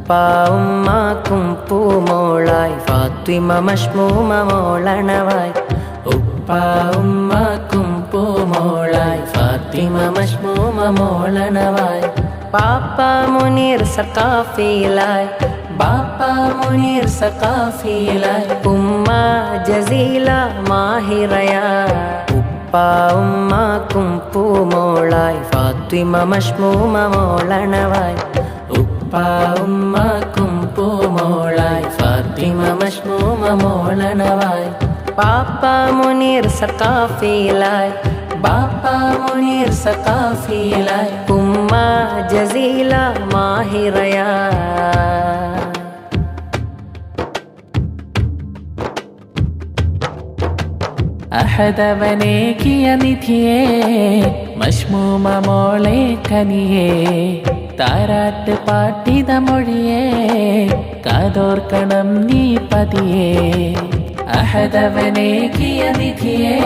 ഉപ്പ ഉമ്മാക്കും പൂമോളായി ഫാത്തിമ മഷ്മൂമ മോളണവായി. ഉപ്പ ഉമ്മാക്കും പൂമോളായി ഫാത്തിമ മഷ്മൂമ മോളണവായി. പാപ്പ മുനീർ സഖാഫിയിലായി, ബാപ്പ മുനീർ സഖാഫിയിലായി. ഉമ്മ ജസീല മാഹിറയായി. ഉപ്പ ഉമ്മാക്കും പൂമോളായി ഫാത്തിമ മഷ്മൂമ മോളണവായി. ഉപ്പ ഉമ്മാക്കും പൂമോളായി ഫാത്തിമ മഷ്മൂമ മോളണവായി. പാപ്പ മുനീർ സഖാഫിയിലായി, ബാപ്പ മുനീർ സഖാഫിയിലായി. ഉമ്മ ജസീല മാഹിറയായി. അഹദവനേകിയ നിധിയേ മഷ്മൂമ മോളെ കനിയേ. താരാട്ട് പാട്ടിത മൊഴിയേ കാതോർക്കണം നീ പതിയേ. അഹദവനേകിയ നിധിയേ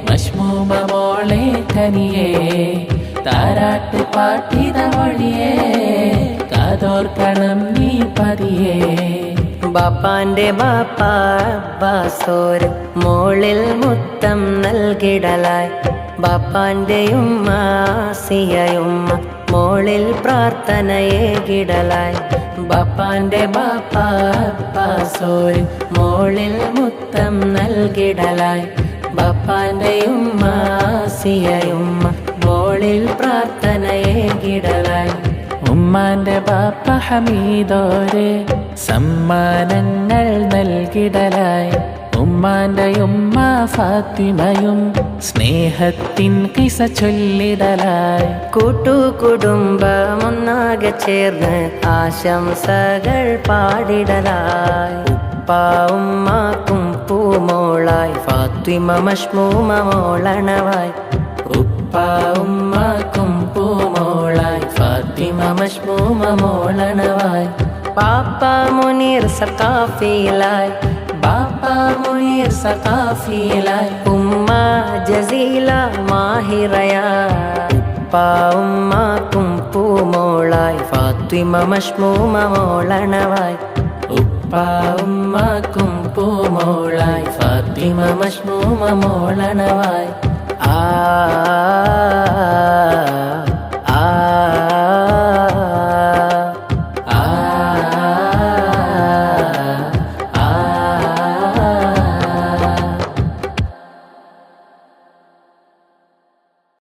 മഷ്മൂമ മോളെ കനിയേ. താരാട്ട് പാട്ടിത മൊഴിയേ കാതോർക്കണം നീ പതിയേ. ബാപ്പാന്റെ ബാപ്പ അബ്ബാസോര് മോളിൽ മുത്തം നൽകിടലായി. ബാപ്പാന്റെ ഉമ്മ ആസിയയുമ്മ മോളിൽ പ്രാർത്ഥനയേകിടലായി. ബാപ്പാന്റെ ബാപ്പ അബ്ബാസോര് മോളിൽ മുത്തം നൽകിടലായി. ബാപ്പാന്റെ ഉമ്മ ആസിയയുമ്മ മോളിൽ പ്രാർത്ഥനയേകിടലായി. ഉമ്മാന്റെ ബാപ്പ ഹമീദോരെ സമ്മാനങ്ങൾ നൽകിടലായി. ഉമ്മാന്റെ ഉമ്മ ഫാത്തിമയും സ്നേഹത്തിൻ കിസ ചൊല്ലിടലായി. കൂട്ടുകുടുംബമൊന്നാകെ ചേർന്ന് ആശംസകൾ പാടിടലായി. ഉപ്പ ഉമ്മാക്കും പൂമോളായി ഫാത്തിമ മഷ്മൂമ മോളണവായി. ഉപ്പ ഉമ്മാക്കും പൂമോളായി ഫാത്തിമ മഷ്മൂമ മോളണവായി. പാപ്പ മുനീർ സഖാഫിയിലായി, ബാപ്പ മുനീർ സഖാഫിയിലായി. ഉമ്മ ജസീല മാഹിറയായി. ഉപ്പ ഉമ്മാക്കും പൂമോളായി ഫാത്തിമ മഷ്മൂമ മോളണവായി. ഉപ്പ ഉമ്മാക്കും പൂമോളായി ഫാത്തിമ മഷ്മൂമ മോളണവായി.